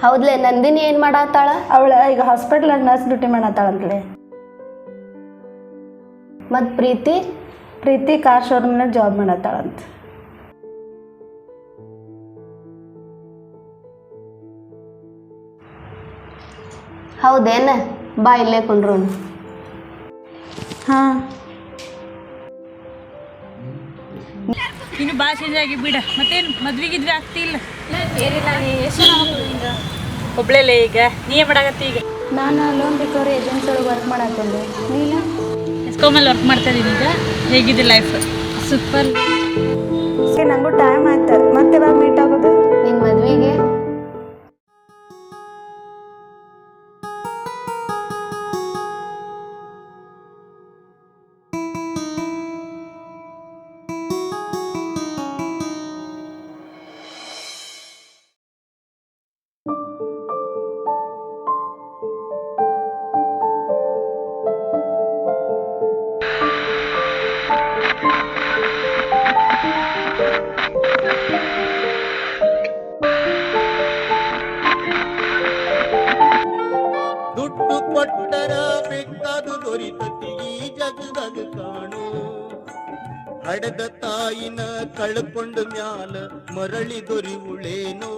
ಹೌದ್ಲೆ ನಂದಿನಿ ಏನು ಮಾಡತ್ತಾಳ? ಅವಳ ಈಗ ಹಾಸ್ಪಿಟ್ಲಾಗ ನರ್ಸ್ ಡ್ಯೂಟಿ ಮಾಡತ್ತಾಳಂತಲೇ. ಮತ್ತು ಪ್ರೀತಿ? ಪ್ರೀತಿ ಕಾರ್ ಶೋರೂಮ್ನಾಗ ಜಾಬ್ ಮಾಡತ್ತಾಳಂತ. ಹೌದೇನ? ಬಾ ಇಲ್ಲೇ ಕುಂಡ್ರೋಣ. ಹಾಂ, ಇನ್ನು ಭಾಳ ಚೇಂಜ್ ಆಗಿ ಬಿಡ. ಮತ್ತೇನು ಮದ್ವೆಗಿದ್ವಿ ಆಗ್ತಿಲ್ಲ? ಒಬ್ಳೇಲೆ ಈಗ ನೀ ಏನು ಮಾಡಾಕತ್ತಿ? ಈಗ ನಾನು ಲೋನ್ ರಿಕವರಿ ಏಜೆನ್ಸಿ ಒಳಗೆ ವರ್ಕ್ ಮಾಡತ್ತೇನೆ. ನೀನು? ಎಸ್ಕೋಮಲ್ಲಿ ವರ್ಕ್ ಮಾಡ್ತಾ ಇದ್ದೀನಿ. ಈಗ ಹೇಗಿದೆ ಲೈಫ್? ಸೂಪರ್. ನನಗೂ ಟೈಮ್ ಆಯ್ತು, ಮತ್ತೆ ಯಾವಾಗ ಮೀಟ್ ಆಗೋದು? ನಿನ್ನ ಮದ್ವೆಗೆ ದುಡ್ಡು ಕೊಟ್ಟರ ಬೇಕಾದು ದೊರಿತತಿ ಈ ಜಗದಾಗ ಕಾಣು. ಹಡದ ತಾಯಿನ ಕಳ್ಕೊಂಡ ಮ್ಯಾಲ ಮರಳಿ ದೊರಿವುಳೇನು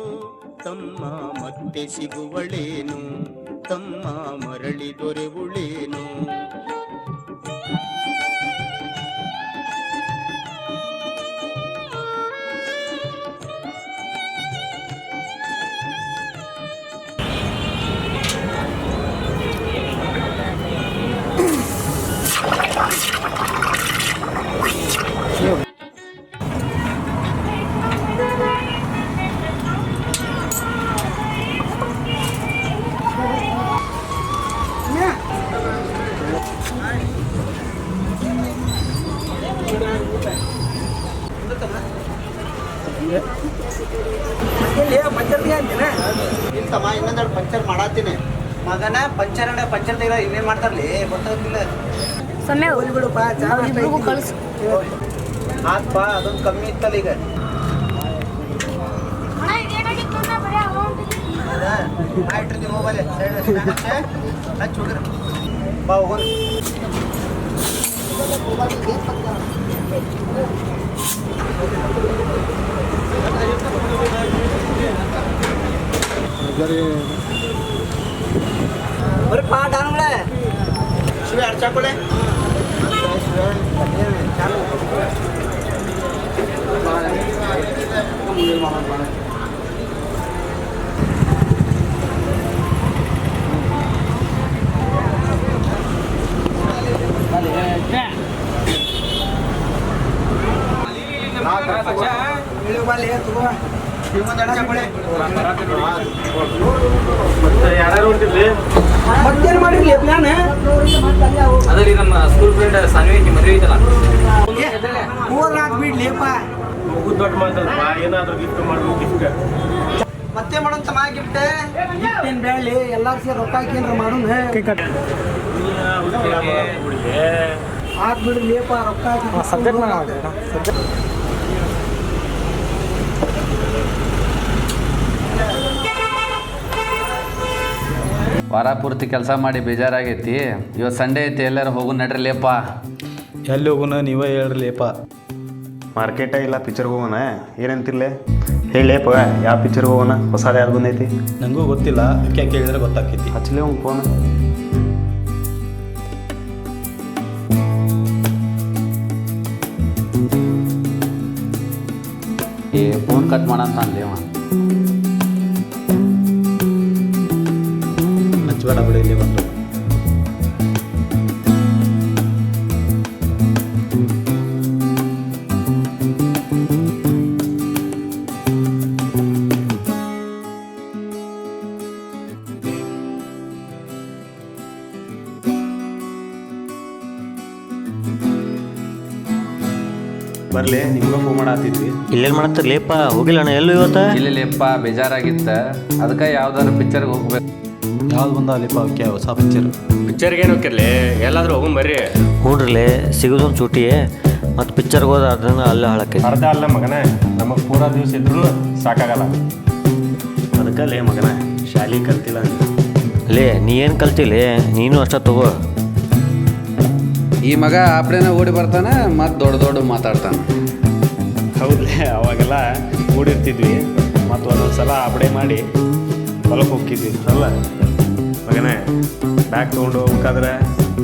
ತಮ್ಮ, ಮತ್ತೆ ಸಿಗುವಳೇನು ತಮ್ಮ, ಮರಳಿ ದೊರೆವುಳೇನು. ಇನ್ನೊಂದೆರಡು ಪಂಚರ್ ಮಾಡತ್ತೀನಿ ಮಗನ. ಪಂಚರ್ ತೆಗಿಲ್ಲ ಇನ್ನೇನು ಮಾಡ್ತಾರಲಿ ಗೊತ್ತಾಗ್ತಿಲ್ಲ. ಕಳಿಸು. ಆತ್ಪ ಅದೊಂದು ಕಮ್ಮಿ ಇತ್ತಲ್ಲ ಈಗ. ಇಟ್ಟಿರ್ತೀವಿ ಮೊಬೈಲ್ ಹಚ್ಚಿ ಹುಡುಗ್ರ ಬಾ ಹೋಗ್ರಿ. ಬರೀ ಪಾಠ ಅನ್ಗಳೇ ಶಿವ ಅರ್ಚಾಕೊಳ್ಳೆ. ಮತ್ತೇನು ಮಾಡಿರ್ಲಿ ಪ್ಲಾನ್? ಅದ್ರಲ್ಲಿ ನಮ್ಮ ಸ್ಕೂಲ್ ಫ್ರೆಂಡ್ ಸಾನ್ವಿ ಮದುವೆ ಐತಲ್ಲ, ಹೋದ್ರಾತ್ ಬಿಡ್ಲಿಪ್ಪ. ದೊಡ್ಡ ಮಾತಲ್ಪ, ಏನಾದ್ರು ಗಿಫ್ಟ್ ಮಾಡ್ಬೇಕು. ಗಿಫ್ಟ್ ಮತ್ತೆ ಮಾಡೋಂತ ಮಾ ಗಿಫ್ಟ್ ಏನ್ ಬೇಡಲಿ, ಎಲ್ಲಾರು ಸೇರಿ ರೊಕ್ಕ ಹಾಕೇನ್ರ ಮಾಡೋಣ. ಆತ್ ಬಿಡ್ಲಿಪ್ಪ, ರೊಕ್ಕ ಹಾಕಿ ಸಬ್ಜೆಕ್ಟ್ ವಾರ ಪೂರ್ತಿ ಕೆಲಸ ಮಾಡಿ ಬೇಜಾರಾಗೈತಿ. ಇವತ್ತು ಸಂಡೇ ಐತಿ, ಎಲ್ಲರೂ ಹೋಗು ನಡ್ರಿಲೇಪ. ಎಲ್ಲಿ ಹೋಗೋಣ ನೀವೇ ಹೇಳ್ರಿಲೇಪ. ಮಾರ್ಕೆಟ ಇಲ್ಲ ಪಿಕ್ಚರ್ಗೆ ಹೋಗೋಣ ಏನಂತಿರ್ಲೆ ಹೇಳೇಪ. ಯಾವ ಪಿಕ್ಚರ್ಗೆ ಹೋಗೋಣ? ಹೊಸದು ಯಾವ್ದು ಬಂದೈತಿ? ನನಗೂ ಗೊತ್ತಿಲ್ಲ, ಅದಕ್ಕೆ ಕೇಳಿದ್ರೆ ಗೊತ್ತಾಗ್ತೈತಿ. ಹಚ್ಚಲೇ ಒಂದು ಫೋನ್. ಫೋನ್ ಕಟ್ ಮಾಡಂತ ಅನ್ಲೇವ. ಹಚ್ಚಬೇಡ ಬಿಡಿ, ಇಲ್ಲಿ ಬಂದು ಬರ್ಲಿ, ನಿಮ್ಗೆ ಫೋನ್ ಮಾಡತ್ತಿದ್ವಿ. ಇಲ್ಲೇನು ಮಾಡತ್ತಿರ್ಲಿಪ್ಪ? ಹೋಗಿಲ್ಲ ಅಣ್ಣ ಎಲ್ಲೂ ಇವತ್ತು? ಇಲ್ಲಿಪ್ಪ ಬೇಜಾರಾಗಿತ್ತ, ಅದಕ್ಕೆ ಯಾವ್ದಾದ್ರು ಪಿಕ್ಚರ್ಗೆ ಹೋಗ್ಬೇಕು. ಯಾವ್ದು ಬಂದ ಅಲ್ಲಿಪ್ಪ ಅವಕ್ಕೆ ಹೊಸ ಪಿಕ್ಚರ್ಗೆ ಏನು ಹೋಗಿರ್ಲಿ? ಎಲ್ಲಾದ್ರೂ ಹೋಗಂ ಬರ್ರಿ. ಹ್ಞೂನ್ರಲ್ಲೇ ಸಿಗೋದೊಂದು ಚೂಟಿ, ಮತ್ತು ಪಿಕ್ಚರ್ಗೆ ಹೋದ ಅದನ್ನ ಅಲ್ಲೇ ಹಾಳಕ್ಕೆ ಅರ್ಧ ಅಲ್ಲ ಮಗನೇ, ನಮಗೆ ಪೂರಾ ದಿವಸ ಇದ್ರೂ ಸಾಕಾಗಲ್ಲ. ಅದಕ್ಕೆ ಬಿಟ್ಟಲೆ ಮಗನ ಶಾಲೆ ಕಲ್ತಿಲ್ಲ ಅಂತ. ಲೇ ನೀ ಏನು ಕಲ್ತಿಲ್ಲ ನೀನು ಅಷ್ಟ ತಗೋ. ಈ ಮಗ ಆಪ್ರೇನ ಓಡಿ ಬರ್ತಾನೆ ಮತ್ತು ದೊಡ್ಡ ದೊಡ್ಡ ಮಾತಾಡ್ತಾನೆ. ಹೌದ್ಲೇ, ಅವಾಗೆಲ್ಲ ಕೂಡಿರ್ತಿದ್ವಿ ಮತ್ತು ಒಂದೊಂದು ಸಲ ಅಬಡೆ ಮಾಡಿ ಹೊಲಕ್ಕೆ ಹೋಗ್ತಿದ್ವಿ ಅಲ್ಲ ಮಗನೇ. ಬ್ಯಾಗ್ ತೊಗೊಂಡು ಹೋಗ್ಬೇಕಾದ್ರೆ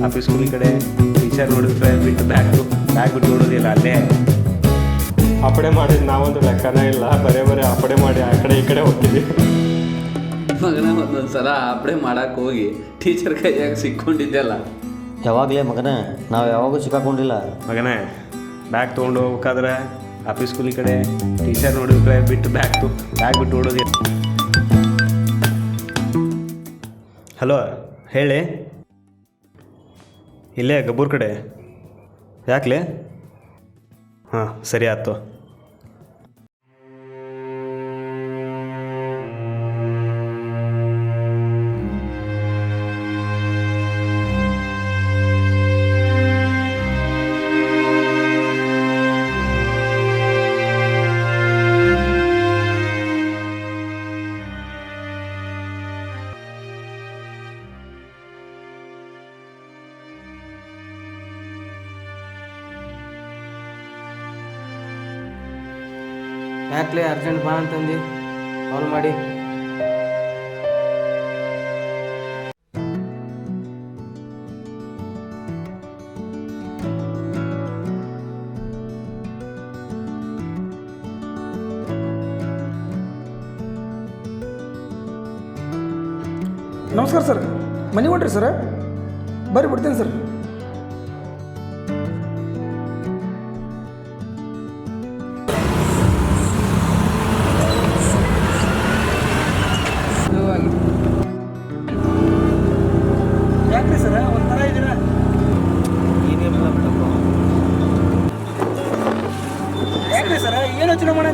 ಆಫೀಸ್ ಸ್ಕೂಲ್ ಕಡೆ ಟೀಚರ್ ನೋಡಿದ್ರೆ ಬಿಟ್ಟು ಬ್ಯಾಗ್ ಬಿಟ್ಟು ನೋಡೋದಿಲ್ಲ ಅಲ್ಲೇ. ಅಪಡೆ ಮಾಡಿದ್ ನಾವೊಂದು ಲೆಕ್ಕನೇ ಇಲ್ಲ, ಬರೇ ಅಪಡೆ ಮಾಡಿ ಆ ಕಡೆ ಈ ಕಡೆ ಹೋಗ್ತಿದ್ವಿ. ಮಗನ ಒಂದೊಂದು ಸಲ ಆಪ್ರೆ ಮಾಡಕ್ಕೆ ಹೋಗಿ ಟೀಚರ್ ಕೈಯಾಗ ಸಿಕ್ಕೊಂಡಿದ್ದೆಲ್ಲ. ಯಾವಾಗಲೇ ಮಗನ ನಾವು ಯಾವಾಗೂ ಸಿಕ್ಕಾಕೊಂಡಿಲ್ಲ. ಮಗನೇ ಬ್ಯಾಗ್ ತೊಗೊಂಡು ಹೋಗ್ಬೇಕಾದ್ರೆ ಆಫೀಸ್ ಸ್ಕೂಲ್ ಕಡೆ ಟೀಚರ್ ನೋಡಿದ್ರೆ ಬಿಟ್ಟು ಬ್ಯಾಗ್ ಬಿಟ್ಟು ನೋಡೋದಿಲ್ಲ. ಹಲೋ ಹೇಳಿ. ಇಲ್ಲೇ ಗಬ್ಬೂರ್ ಕಡೆ. ಯಾಕಲೇ? ಹಾಂ ಸರಿ ಆಯ್ತು. ಯಾಕಲೇ ಅರ್ಜೆಂಟ್ ಬಾ ಅಂತಂದು ಕಾಲ್ ಮಾಡಿ. ನಮಸ್ಕಾರ ಸರ್, ಮನೆ ಹೊಂಟ್ರಿ ಸರ್? ಬರ್ರಿ ಬಿಡ್ತೀನಿ ಸರ್. ಯಾಕ್ರಿ ಸರ್ ಒಂಥರ ಇದ್ದೀರಾ? ಏನಿಲ್ಲ ಬಿಡಪ್ಪ. ಯಾಕ್ರಿ ಸರ್ ಏನು ಯೋಚನೆ ಮಾಡ?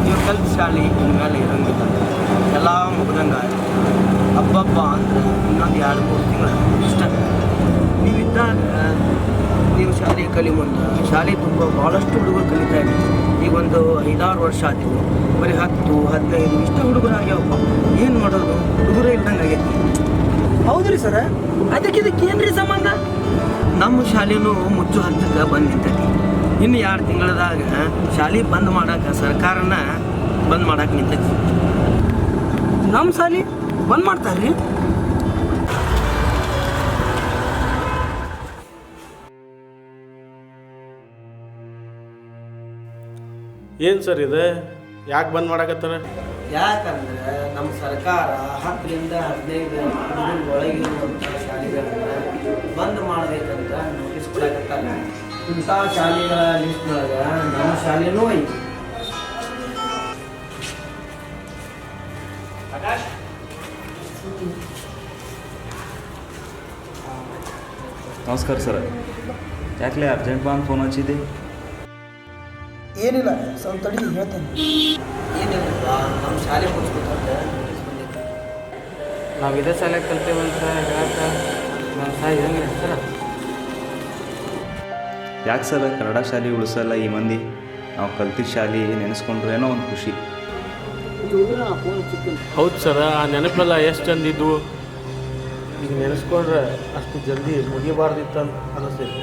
ನೀವು ಕಲ್ತ ಶಾಲೆ ಇನ್ಮೇಲೆ ಇರೋಂಗಿಲ್ಲ, ಎಲ್ಲ ಮುಗ್ದಂಗೆ ಹಬ್ಬ ಅಂದ್ರೆ ಇನ್ನೊಂದು 2-3 ತಿಂಗಳು ಇಷ್ಟ. ನೀವಿದ್ದಾಗ ನೀವು ಶಾಲೆ ಕಲಿ ಮುಂದೆ ಶಾಲೆ ತುಂಬ ಭಾಳಷ್ಟು ಹುಡುಗರು ಕಲಿತಾ ಇದ್ವಿ. ಈಗ ಒಂದು 5-6 ವರ್ಷ ಆದವು, ಬರೀ 10-15 ಇಷ್ಟು ಹುಡುಗರು ಆಗ್ಯಾವಪ್ಪ. ಏನು ಮಾಡೋದು, ಹುಡುಗರೇ ಇಲ್ದಂಗೆ ಆಗೈತಿ. ಹೌದ್ರಿ ಸರ್, ಅದಕ್ಕೆ ಏನ್ರಿ ಸಂಬಂಧ? ನಮ್ಮ ಶಾಲೆನೂ ಮುಚ್ಚು ಹಂತಕ್ಕೆ ಬಂದು ನಿಂತೈತಿ. ಇನ್ನು 2 ತಿಂಗಳದಾಗ ಶಾಲೆ ಬಂದ್ ಮಾಡಕ್ಕೆ ಸರ್ಕಾರನ ಬಂದ್ ಮಾಡಕ್ಕೆ ನಿಂತೈತಿ. ನಮ್ಮ ಶಾಲೆ ಬಂದ್ ಮಾಡ್ತಾರ್ರಿ? ಏನು ಸರ್ ಇದು? ಯಾಕೆ ಬಂದ್ ಮಾಡಕತ್ತಾರ? ಯಾಕಂದ್ರೆ ನಮ್ಮ ಸರ್ಕಾರ 10ರಿಂದ 15 ಹುಡುಗರ ಒಳಗಿರುವಂಥ ಶಾಲೆಗಳನ್ನ ಬಂದ್ ಮಾಡಬೇಕಂತ ನೋಟಿಸ್ ಕೊಡಕತ್ತಾರ. ಇಂಥ ಶಾಲೆಗಳ ಲಿಸ್ಟ್ನೊಳಗೆ ನಮ್ಮ ಶಾಲೆನೂ ಐತಿ. ನಮಸ್ಕಾರ ಸರ್. ಯಾಕಲೇ ಅರ್ಜೆಂಟ್ ಬಾ ಅಂತ ಫೋನ್ ಹಚ್ಚಿದ್ದೆ? ಏನಿಲ್ಲ, ಸ್ವಲ್ಪ ತಡಿ ಹೇಳ್ತೇನೆ. ಏನಿಲ್ಲಪ್ಪ, ನಮ್ಮ ಶಾಲೆ ಮುಗಿಸ್ಬೇಕಂತ ನೋಟಿಸ್ ಬಂದಿತ್ತು. ನಾವು ಇದೇ ಶಾಲೆ ಕಲ್ತೇವಂತ ಹೇಳಕ್ಕೆ ನಮ್ಮ ಸಾಯಿ ಹೆಂಗೆ ಸರ? ಯಾಕೆ ಸರ್ ಕನ್ನಡ ಶಾಲೆ ಉಳಿಸಲ್ಲ ಈ ಮಂದಿ? ನಾವು ಕಲ್ತಿದ್ದ ಶಾಲೆ ನೆನೆಸ್ಕೊಂಡ್ರೆ ಏನೋ ಒಂದು ಖುಷಿ. ಹೌದು ಸರ, ಆ ನೆನಪೆಲ್ಲ ಎಷ್ಟು ಚಂದಿದ್ದು. ಈಗ ನೆನೆಸ್ಕೊಂಡ್ರೆ ಅಷ್ಟು ಜಲ್ದಿ ಮುಗಿಬಾರ್ದಿತ್ತು ಅಂತ ಅನಿಸ್ತೈತಿ.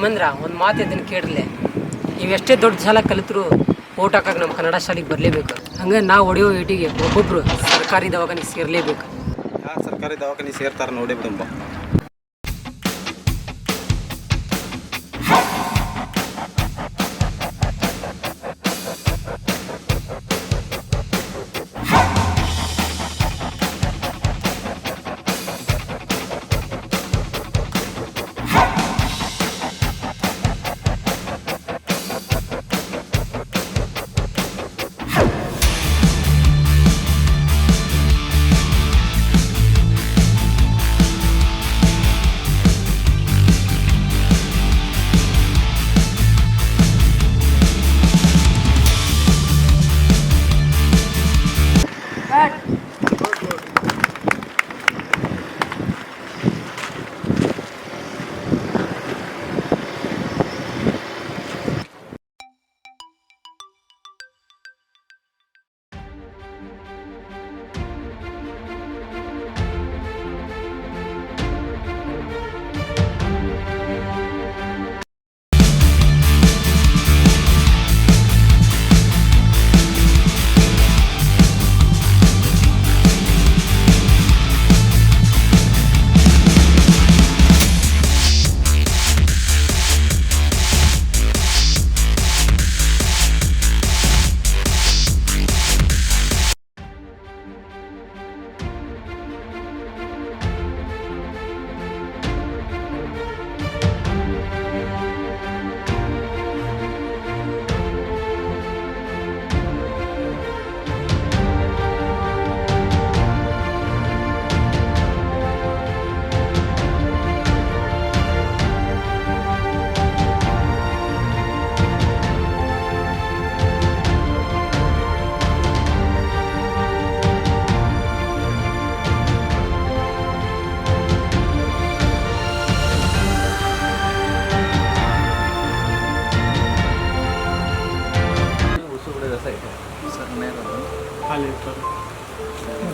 ತಮ್ಮಂದ್ರ ಒಂದು ಮಾತು ಇದನ್ನು ಕೇಳಿರ್ಲೆ, ನೀವೆಷ್ಟೇ ದೊಡ್ಡ ಶಾಲೆ ಕಲಿತರು ಓಟ್ ಹಾಕಕ್ಕೆ ನಮ್ಮ ಕನ್ನಡ ಶಾಲೆಗೆ ಬರಲೇಬೇಕು. ಹಂಗೆ ನಾವು ಹೊಡೆಯೋ ಏಟಿಗೆ ಒಬ್ಬೊಬ್ಬರು ಸರ್ಕಾರಿ ದವಾಖಾನೆಗೆ ಸೇರಲೇಬೇಕು. ಯಾರು ಸರ್ಕಾರಿ ದವಾಖಾನೆ ಸೇರ್ತಾರೆ ನೋಡಿ ಬಿಡಂಬ.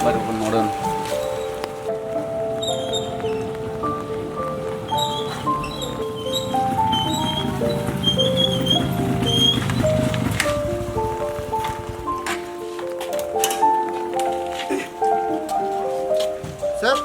ಬರ್ರಿ ನೋಡೋಣ. ಸರ್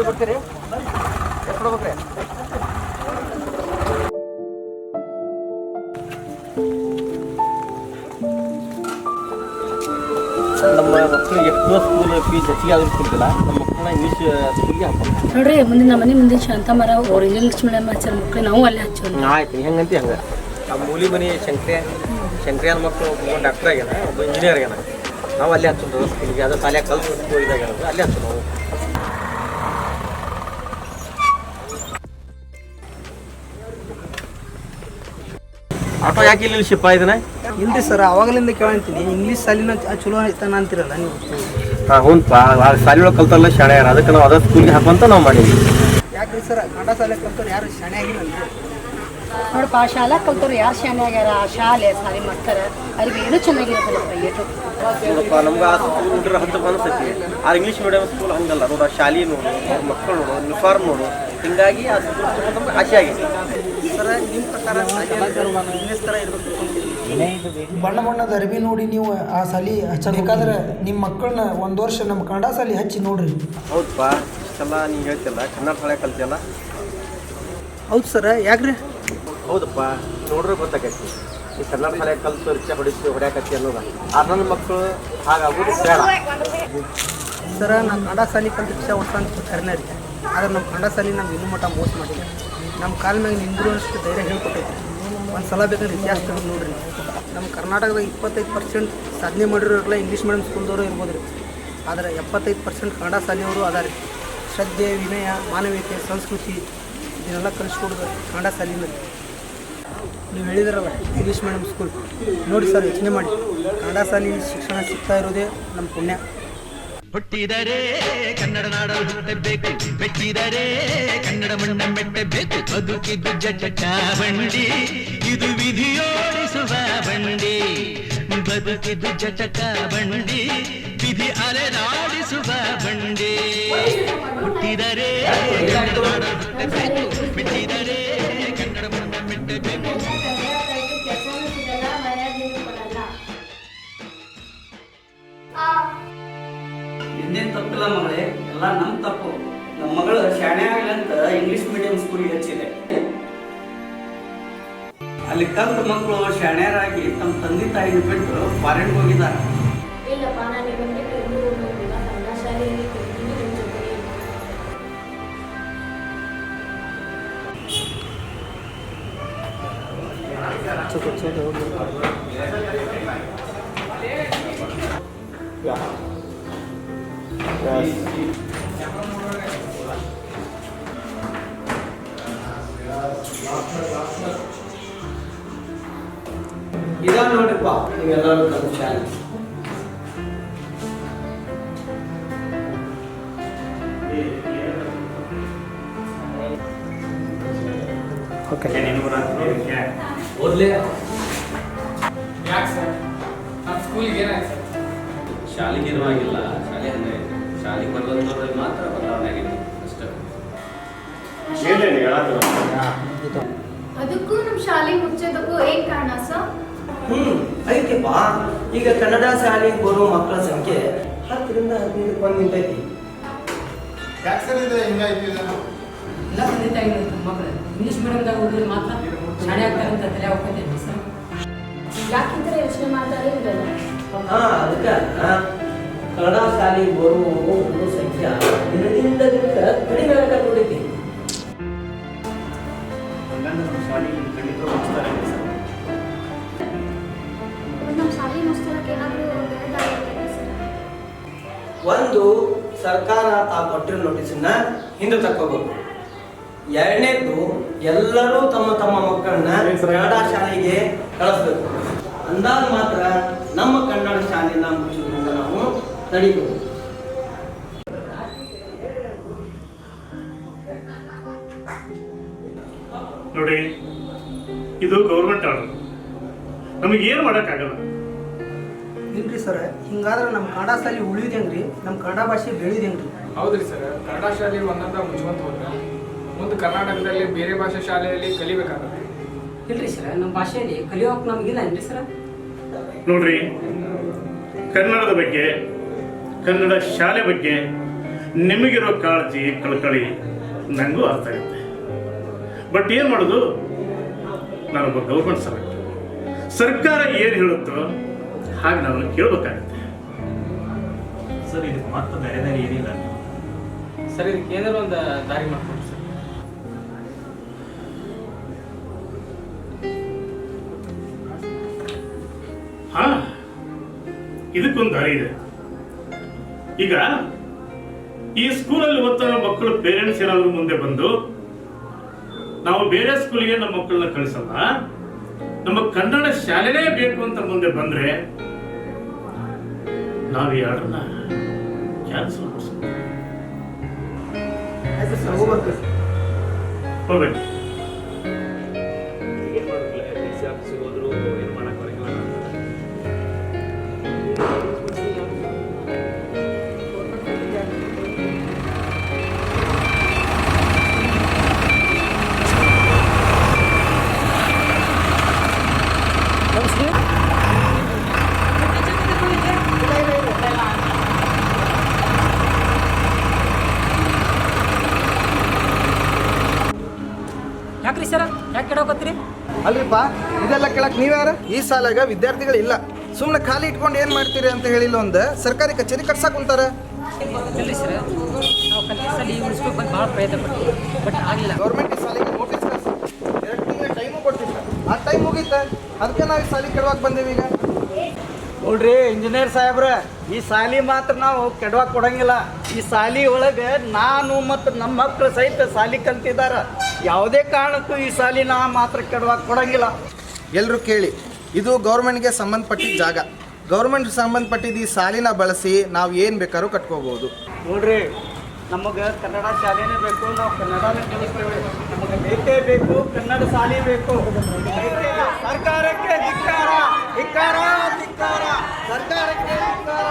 ಬರ್ತೀರಿ ಎಷ್ಟು ಕೊಡ್ಬೇಕ್ರಿ? ನಮ್ಮ ಮಕ್ಕಳಿಗೆ ಎಷ್ಟೋ ಸ್ಕೂಲ್ ಫೀಸ್ ಹೆಚ್ಚಿಗೆ ಆದ್ರೂ ಕೊಡ್ತಿಲ್ಲ. ನಮ್ಮ ಮಕ್ಕಳನ್ನ ಇಂಗ್ಲೀಷ್ ಸ್ಕೂಲ್ಗೆ ಹಾಕೋಣ ನೋಡ್ರಿ ಮುಂದೆ ನಮ್ಮ ಮನೆ ಮುಂದೆ ಶಾಂತಮರ ಅವ್ರು ಇಂಗ್ಲೀಷ್ ಮೀಡಿಯಮ್ ಹಚ್ಚಾರ ಮಕ್ಳು ನಾವು ಅಲ್ಲೇ ಹಚ್ಚೋಣ. ಆಯ್ತು, ಹೆಂಗಂತ ಹಂಗೆ. ಆ ಮೂಲಿ ಮನೆ ಶಂಕ್ರಿಯನ್ ಮಕ್ಕಳು ಒಬ್ಬ ಡಾಕ್ಟರ್ ಆಗ್ಯಾನ, ಒಬ್ಬ ಇಂಜಿನಿಯರ್ ಆಗ್ಯಾನ. ನಾವು ಅಲ್ಲೇ ಹಚ್ಚೋದು ಸ್ಕೂಲ್ಗೆ. ಅದು ಶಾಲೆ ಕಲ್ತು ಇದಾಗ್ಯಾರ, ಅಲ್ಲೇ ಹಚ್ಚೋ ನಾವು. ಆಟೋ ಯಾಕೆ ಇಲ್ಲಿ ಶಿಪ್ ಇದನ್ನ? ಇಲ್ರಿ ಸರ್, ಅವಾಗಲಿಂದ ಕೇಳಂತೀನಿ ಇಂಗ್ಲೀಷ್ ಸಾಲಿನ ಚಲೋ ಐತಾನ ಅಂತಿರಲ್ಲ ನೀವು. ಹಾಂ ಹ್ಞೂನ್ಪ, ಶಾಲೆ ಒಳಗೆ ಕಲ್ತಲ್ಲ ಶಾಣೆ ಯಾರು, ಅದಕ್ಕೆ ನಾವು ಅದೇ ಸ್ಕೂಲ್ಗೆ ಹಾಕುವಂತ ನಾವು ಮಾಡೀವಿ. ಯಾಕ್ರಿ ಸರ್, ಕನ್ನಡ ಶಾಲೆ ಕಲ್ತವ್ರು ಯಾರು ಶಾಣೆ ಆಗಿಲ್ಲ ನೋಡಪ್ಪ, ಆ ಶಾಲಾ ಕಲ್ತವ್ರು ಯಾರು ಶಾನೆ ಆಗ್ಯಾರ, ಆ ಶಾಲೆ ಸಾಲಿ ಮಾಡ್ತಾರ, ಅವ್ರಿಗೆ ಏನೂ ಚೆನ್ನಾಗಿರುತ್ತಲ್ಲ ಪ್ರೈವೇಟು. ನೋಡಪ್ಪ, ನಮ್ಗೆ ಆ ಸ್ಕೂಲ್ ಹತ್ತು ಅನಿಸ್ತೈತಿ. ಆ ಇಂಗ್ಲೀಷ್ ಮೀಡಿಯಮ್ ಸ್ಕೂಲ್ ಹಂಗಲ್ಲ ನೋಡು. ಆ ಶಾಲೆ ನೋಡು, ಅವ್ರ ಮಕ್ಕಳು ನೋಡು, ಯೂನಿಫಾರ್ಮ್ ನೋಡು. ಹಿಂಗಾಗಿ ಆ ಸ್ಕೂಲ್ ನಮ್ಗೆ ಆಸೆ ಆಗಿದೆ. ಸರ್, ನಿಮ್ಮ ಪ್ರಕಾರ ಬಿಸ್ನೆಸ್ ಥರ ಇರಬೇಕು. ಬಣ್ಣ ಬಣ್ಣದ ಅರ್ಬಿ ನೋಡಿ ನೀವು ಆ ಸಾಲಿ ಹಚ್ಚಬೇಕಾದ್ರೆ ನಿಮ್ಮ ಮಕ್ಕಳನ್ನ ಒಂದು ವರ್ಷ ನಮ್ಮ ಕನ್ನಡ ಸಾಲಿ ಹಚ್ಚಿ ನೋಡ್ರಿ. ಹೌದಪ್ಪ, ಇಷ್ಟೆಲ್ಲ ನೀವು ಹೇಳ್ತಿಲ್ಲ, ಕನ್ನಡ ಶಾಲೆ ಕಲ್ತಿಯಲ್ಲ. ಹೌದು ಸರ್, ಯಾಕ್ರಿ? ಹೌದಪ್ಪ, ನೋಡ್ರೆ ಗೊತ್ತಾಗೈತಿ ಈ ಕನ್ನಡ ಶಾಲೆ ಕಲ್ತು ರಿಕ್ಷಾ ಹೊಡ್ಯಾಕತ್ತಿ ಅನ್ನೋದು. ಆ ನನ್ನ ಮಕ್ಕಳು ಹಾಗಾಗೋದು ಬೇಡ. ಸರ, ನಾನು ಕನ್ನಡ ಶಾಲೆ ಕಲ್ತು ರಿಕ್ಷಾ ಓಡಿಸೋ ಕರ್ನೇ ರೀ. ಆದ್ರೆ ನಮ್ಮ ಕನ್ನಡ ಶಾಲೆ ನಮ್ಗೆ ಇನ್ನೂ ಮಟ್ಟ ಮೋಸ ಮಾಡಿಲ್ಲ. ನಮ್ಮ ಕಾಲ ಮ್ಯಾಗ ನಿಂದ್ರು ಅಷ್ಟು ಧೈರ್ಯ ಹೇಳ್ಕೊಟ್ಟೈತಿ. ಒಂದು ಸಲ ಬೇಕಾದ್ರೆ ಇತಿಹಾಸ ತೆಗೆದು ನೋಡ್ರಿ. ನಮ್ಮ ಕರ್ನಾಟಕದಾಗ 25% ಸಾಧನೆ ಮಾಡಿರೋರೆಲ್ಲ ಇಂಗ್ಲೀಷ್ ಮೀಡಿಯಮ್ ಸ್ಕೂಲ್ದವರು ಇರ್ಬೋದು ರೀ. ಆದರೆ 75% ಕನ್ನಡ ಶಾಲೆಯವರು ಅದಾರೆ. ಶ್ರದ್ಧೆ, ವಿನಯ, ಮಾನವೀಯತೆ, ಸಂಸ್ಕೃತಿ ಇದನ್ನೆಲ್ಲ ಕಲಿಸ್ಕೊಡೋದು ಕನ್ನಡ ಶಾಲೆಯಲ್ಲಿ. ನೀವು ಹೇಳಿದ್ರಲ್ಲ ಇಂಗ್ಲೀಷ್ ಮೀಡಿಯಮ್ ಸ್ಕೂಲ್ ನೋಡಿ ಸರ್, ಯೋಚನೆ ಮಾಡಿ. ಕನ್ನಡ ಶಾಲೆ ಶಿಕ್ಷಣ ಸಿಗ್ತಾ ಇರೋದೇ ನಮ್ಮ ಪುಣ್ಯ. ಹುಟ್ಟಿದರೆ ಕನ್ನಡ ನಾಡಲು ಹುಟ್ಟಬೇಕು, ಮೆಟ್ಟಿದರೆ ಕನ್ನಡ ಮಣ್ಣ ಮೆಟ್ಟಬೇಕು. ಬದುಕಿದ್ದು ಜಟ ಬಂಡಿ, ಇದು ವಿಧಿಯೋಡಿಸುವ ಬಂಡಿ. ಬದುಕಿದ್ದು ಜಟಕ ಬಂಡಿ, ವಿಧಿ ಅಲೆದಾಡಿಸುವ ಬಂಡಿ. ಹುಟ್ಟಿದರೆ ಕನ್ನಡ ನಾಡಲು ಹುಟ್ಟಬೇಕು, ಮೆಟ್ಟಿದರೆ ಕನ್ನಡ ಮಣ್ಣ ಮೆಟ್ಟಬೇಕು. ನಿಂದೇನು ತಪ್ಪಿಲ್ಲ ಮಗಳೇ, ಎಲ್ಲ ನಮ್ಮ ತಪ್ಪು. ನಮ್ಮ ಮಗಳು ಶಾಣೆ ಆಗಲಿ ಅಂತ ಇಂಗ್ಲಿಷ್ ಮೀಡಿಯಂ ಸ್ಕೂಲಿಗೆ ಹಚ್ಚಿದೆ. ಅಲ್ಲಿ ಕಲ್ತ ಮಕ್ಕಳು ಶಾಣ್ಯರಾಗಿ ತಮ್ಮ ತಂದೆ ತಾಯಿನ ಬಿಟ್ಟು ಫಾರಿನ್ಗೆ ಹೋಗಿದ್ದಾರೆ. ಇಲ್ಲಪ್ಪ, ನಾನು ಇವಾಗ ಕನ್ನಡ ಶಾಲೆಯಲ್ಲಿ ಇದ ನೋಡ್ರಿಪ್ಪ ನೀವೆಲ್ಲರೂ ಕಲ್ತ ಶಾಲೆ. ಓದ್ಲೇ ಶಾಲೆಗೇನೂ ಆಗಿಲ್ಲ, ಶಾಲೆ ಹಂಗೆ ಶಾಲೆಗೆ ಬರೋದ್ರಲ್ಲಿ ಮಾತ್ರ ಬದಲಾವಣೆ ಆಗಿದೆ ಅಷ್ಟೇ. ಅದಕ್ಕೂ ನಮ್ಮ ಶಾಲೆ ಮುಚ್ಚೋದಕ್ಕೂ ಏನ್ ಕಾರಣ ಸರ್? ಐತಿಪ್ಪ. ಈಗ ಕನ್ನಡ ಶಾಲೆಗೆ ಬರೋ ಮಕ್ಕಳ ಸಂಖ್ಯೆ 10ರಿಂದ 15 ಬಂದು ನಿಂತೈತಿ. ಎಲ್ಲ ತಂದೆ ತಾಯಿಗಳು ಮಕ್ಕಳು ಇಂಗ್ಲೀಷ್ ಮೀಡಿಯಮ್ದಾಗ ಓದಿದ್ರೆ ಮಾತ್ರ ಶಾಣೆ ಆಗ್ತಾರೆ ಅಂತ ತಲೆ ಹೋಗ್ತೈತಿ ಸರ್. ಯಾಕಿಂತ ಯೋಚನೆ ಮಾಡ್ತಾರೆ ಇರಲ್ಲ. ಅದಕ್ಕೆ ಕನ್ನಡ ಶಾಲೆಗೆ ಬರುವ ಸಂಖ್ಯೆ ದಿನದಿಂದ ದಿನಕ್ಕೆ ಕಡಿಮೆ ಆಗತೈತಿ. ನಮ್ಮ ಶಾಲೆ ಮುಚ್ಚೋದಕ್ಕೆ ಏನಾದರೂ ಒಂದು, ಸರ್ಕಾರ ತಾ ಕೊಟ್ಟಿರೋ ನೋಟಿಸನ್ನ ಹಿಂದೆ ತಕ್ಕೋಬೇಕು. ಎರಡನೇದು, ಎಲ್ಲರೂ ತಮ್ಮ ತಮ್ಮ ಮಕ್ಕಳನ್ನ ಕನ್ನಡ ಶಾಲೆಗೆ ಕಳಿಸ್ಬೇಕು. ಅಂದಾಗ ಮಾತ್ರ ನಮ್ಮ ಕನ್ನಡ ಶಾಲೆಯನ್ನ ಮುಚ್ಚೋದ್ರಿಂದ ನಾವು ತಡಿಬೇಕು. ನೋಡಿ, ಇದು ಗೌರ್ಮೆಂಟ್ ಆರ್ಡರ್, ನಮಗೇನು ಮಾಡೋಕ್ಕಾಗಲ್ಲ. ಇಲ್ರಿ ಸರ್, ಹಿಂಗಾದ್ರೆ ನಮ್ಮ ಕನ್ನಡ ಶಾಲೆ ಉಳಿಯೋದು ಹೆಂಗ್ರಿ? ನಮ್ಮ ಕನ್ನಡ ಭಾಷೆ ಬೆಳೆಯೋದು ಹೆಂಗ್ರಿ? ಹೌದ್ರಿ ಸರ್, ಕನ್ನಡ ಶಾಲೆ ಒಂದೊಂದ ಮುಚ್ಕೊಂತ ಹೋದ್ರೆ ಮುಂದೆ ಕರ್ನಾಟಕದಲ್ಲಿ ಬೇರೆ ಭಾಷೆ ಶಾಲೆಯಲ್ಲಿ ಕಲಿಬೇಕಾಗುತ್ತೆ. ಇಲ್ರಿ ಸರ್, ನಮ್ಮ ಭಾಷೆಯಲ್ಲಿ ಕಲಿಯೋಕೆ ನಮಗಿಲ್ಲ ಏನ್ರಿ ಸರ್? ನೋಡ್ರಿ, ಕನ್ನಡದ ಬಗ್ಗೆ, ಕನ್ನಡ ಶಾಲೆ ಬಗ್ಗೆ ನಿಮಗಿರೋ ಕಾಳಜಿ, ಕಳಕಳಿ ನನಗೂ ಅರ್ಥ ಆಗುತ್ತೆ. ಬಟ್ ಏನು ಮಾಡೋದು, ನಾನೊಬ್ಬ ಗೌರ್ಮೆಂಟ್ ಸರ್ವೆಂಟ್. ಸರ್ಕಾರ ಏನು ಹೇಳುತ್ತೋ ಹಾಗೆ ನಾವು ಕೇಳಬೇಕಾಗುತ್ತೆ. ಸರ್, ಇದಕ್ಕೆ ಮಾತ್ರ ಬೇರೆ ದಾರಿ ಏನಿಲ್ಲ ಸರ್. ಇದಕ್ಕೆ ಏನಾದ್ರು ಒಂದು ದಾರಿ ಮಾಡ್ಕೊಡಿ ಸರ್. ಹಾ, ಇದಕ್ಕೊಂದು ದಾರಿ ಇದೆ. ಈಗ ಈ ಸ್ಕೂಲಲ್ಲಿ ಓದ್ತಾ ಮಕ್ಕಳು ಪೇರೆಂಟ್ಸ್ ಏನಾದ್ರು ಮುಂದೆ ಬಂದು ನಾವು ಬೇರೆ ಸ್ಕೂಲಿಗೆ ನಮ್ಮ ಮಕ್ಕಳನ್ನ ಕಳಿಸಲ್ಲ, ನಮ್ಮ ಕನ್ನಡ ಶಾಲೆನೇ ಬೇಕು ಅಂತ ಮುಂದೆ ಬಂದ್ರೆ ನಾವು ಈ ಆರ್ಡರ್ನ ಕ್ಯಾನ್ಸಲ್ ಮಾಡಿಸ್ತೀವಿ. ಹೋಗ್ಬೇಕು. ಯಾಕ್ರಿ ಸರ್, ಯಾಕೆ ಕೆಡೋಕತ್ರಿ? ಅಲ್ರಿಪ್ಪ, ಇದೆಲ್ಲ ಕೇಳಕ್ ನೀವ್ಯಾರ? ಈ ಸಾಲಾಗ ವಿದ್ಯಾರ್ಥಿಗಳು ಇಲ್ಲ, ಸುಮ್ಮನೆ ಖಾಲಿ ಇಟ್ಕೊಂಡು ಏನು ಮಾಡ್ತೀರಿ ಅಂತ ಹೇಳಿಲ್ಲ, ಒಂದು ಸರ್ಕಾರಿ ಕಚೇರಿ ಕಟ್ಸಾಕ್ ಕುಂತಾರ. ಇಲ್ರಿ ಸರ್, ನಾವು ಕಲಿಕೆ ಸಾಲಿ ಉಳಿಸ್ಬೇಕು ಭಾಳ ಪ್ರಯತ್ನ ಪಡ್ತೀವಿ, ಬಟ್ ಆಗಲಿಲ್ಲ. ಗೌರ್ಮೆಂಟ್ ಶಾಲೆಗೆ ನೋಟಿಸ್ ಕಳಿಸಿ 2 ತಿಂಗಳ ಟೈಮು ಕೊಡ್ತಿಲ್ಲ. ಆ ಟೈಮ್ ಮುಗೀತ, ಅದಕ್ಕೆ ನಾವು ಈ ಸಾಲಿ ಕೆಡವಾಕ್ ಬಂದೇವಿ ಈಗ. ನೋಡ್ರಿ ಇಂಜಿನಿಯರ್ ಸಾಹೇಬ್ರ, ಈ ಸಾಲಿ ಮಾತ್ರ ನಾವು ಕೆಡವಾಕ್ ಕೊಡಂಗಿಲ್ಲ. ಈ ಸಾಲಿ ಒಳಗೆ ನಾನು ಮತ್ತು ನಮ್ಮ ಮಕ್ಕಳು ಸಹಿತ ಸಾಲಿ ಕಲ್ತಿದಾರ. ಯಾವುದೇ ಕಾರಣಕ್ಕೂ ಈ ಸಾಲಿ ನಾ ಮಾತ್ರ ಕೆಡವಾಕ್ ಕೊಡಂಗಿಲ್ಲ. ಎಲ್ಲರೂ ಕೇಳಿ, ಇದು ಗೌರ್ಮೆಂಟ್ಗೆ ಸಂಬಂಧಪಟ್ಟಿದ್ದ ಜಾಗ. ಗೌರ್ಮೆಂಟ್ ಸಂಬಂಧಪಟ್ಟಿದ್ದ ಈ ಸಾಲಿನ ಬಳಸಿ ನಾವು ಏನು ಬೇಕಾದ್ರೂ ಕಟ್ಕೋಬೋದು. ನೋಡ್ರಿ, ನಮಗೆ ಕನ್ನಡ ಶಾಲೆನೇ ಬೇಕು, ನಾವು ಕನ್ನಡನೇ ಕಲಿಸ್ತೇವೆ. ನಮಗೆ ಬೇಕೇ ಬೇಕು, ಕನ್ನಡ ಶಾಲೆ ಬೇಕು. ಸರ್ಕಾರಕ್ಕೆ ಧಿಕ್ಕಾರ, ಧಿಕ್ಕಾರ, ಧಿಕ್ಕಾರ, ಸರ್ಕಾರಕ್ಕೆ ಧಿಕ್ಕಾರ,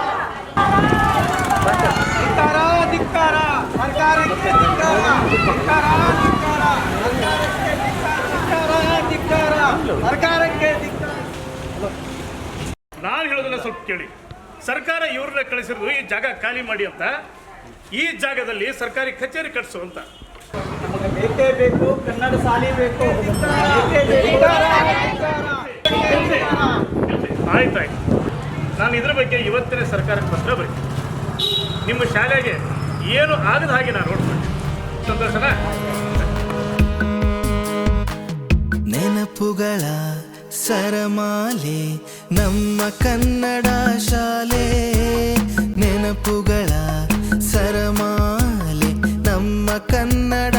ಧಿಕ್ಕಾರ, ಧಿಕ್ಕಾರ, ಸರ್ಕಾರಕ್ಕೆ ಧಿಕ್ಕಾರ, ಧಿಕ್ಕಾರ, ಧಿಕ್ಕಾರ, ಸರ್ಕಾರಕ್ಕೆ ಧಿಕ್ಕಾರ, ಧಿಕ್ಕಾರ, ಸರ್ಕಾರಕ್ಕೆ ಧಿಕ್ಕಾರ. ನಾನು ಹೇಳೋದನ್ನ ಸ್ವಲ್ಪ ಕೇಳಿ. ಸರ್ಕಾರ ಇವ್ರನ್ನ ಕಳಿಸಿರೋದು ಈ ಜಾಗ ಖಾಲಿ ಮಾಡಿ ಅಂತ, ಈ ಜಾಗದಲ್ಲಿ ಸರ್ಕಾರಿ ಕಚೇರಿ ಕಟ್ಸು ಅಂತ. ನಮಗೆ ಬೇಕೇ ಬೇಕು, ಕನ್ನಡ ಶಾಲೆ ಬೇಕು. ಆಯ್ತಾಯ್ತು, ನಾನು ಇದ್ರ ಬಗ್ಗೆ ಇವತ್ತಿನ ಸರ್ಕಾರಕ್ಕೆ ಪತ್ರ ಬರೀತೀನಿ. ನಿಮ್ಮ ಶಾಲೆಗೆ ಏನು ಆಗದ ಹಾಗೆ ನಾನು ನೋಡ್ತೀನಿ. ಸಂತೋಷನಾ? ನೆನಪುಗಳ ಸರಮಾಲೆ ನಮ್ಮ ಕನ್ನಡ ಶಾಲೆ, ನೆನಪುಗಳ ಸರಮಾಲೆ ನಮ್ಮ ಕನ್ನಡ